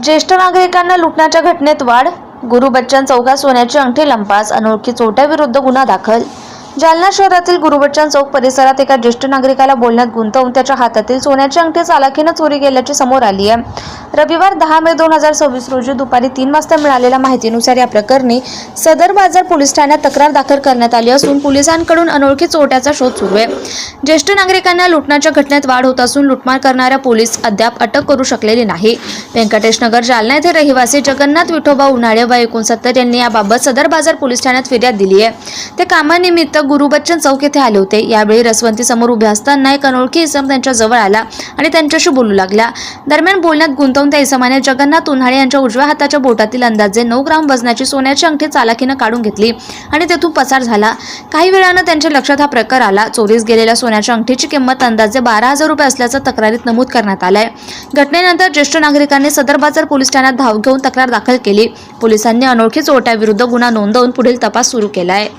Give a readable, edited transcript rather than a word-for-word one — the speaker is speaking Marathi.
ज्येष्ठ नागरिकांना लुटण्याच्या घटनेत वाढ. गुरु बच्चन चौकात सोन्याची अंगठी लंपास, अनोळखी चोरट्याविरुद्ध गुन्हा दाखल. जालना शहरातील गुरु बच्चन चौक परिसरात एका ज्येष्ठ नागरिकाला बोलण्यात गुंतवून त्याच्या हातातील सोन्याची अंगठी चालाखीनं चोरी गेल्याची समोर आली आहे. रविवार 10 मे 2026 रोजी दुपारी 3 वाजता मिळालेल्या माहितीनुसार या प्रकरणी सदर बाजार पोलीस ठाण्यात तक्रार दाखल करण्यात आली असून पोलिसांकडून अनोळखी चोरट्याचा शोध सुरू आहे. ज्येष्ठ नागरिकांना लुटण्याच्या घटनेत वाढ होत असून लुटमार करणाऱ्या पोलीस अद्याप अटक करू शकलेली नाही. व्यंकटेश नगर जालना येथे रहिवासी जगन्नाथ विठोबा उन्हाळे व 69 यांनी याबाबत सदर बाजार पोलीस ठाण्यात फिर्याद दिली आहे. ते कामानिमित्त गुरु बच्चन चौक येथे आले होते. यावेळी रसवंती समोर उभे असताना एक अनोळखी इसम त्यांच्या जवळ आला आणि त्यांच्याशी बोलू लागला. दरम्यान बोलण्यात गुंतवून त्या इसमाने जगन्नाथ उन्हाळे यांच्या उजव्या हाताच्या बोटातील अंदाजे 9 ग्राम वजनाची सोन्याची अंगठी चालाखीनं काढून घेतली आणि तेथून पसार झाला. काही वेळानं त्यांच्या लक्षात हा प्रकार आला. चोरीस गेलेल्या सोन्याच्या अंगठीची किंमत अंदाजे 12,000 रुपये असल्याचं तक्रारीत नमूद करण्यात आलंय. घटनेनंतर ज्येष्ठ नागरिकांनी सदर बाजार पोलीस ठाण्यात धाव घेऊन तक्रार दाखल केली. पोलिसांनी अनोळखी चोरट्याविरुद्ध गुन्हा नोंदवून पुढील तपास सुरू केला आहे.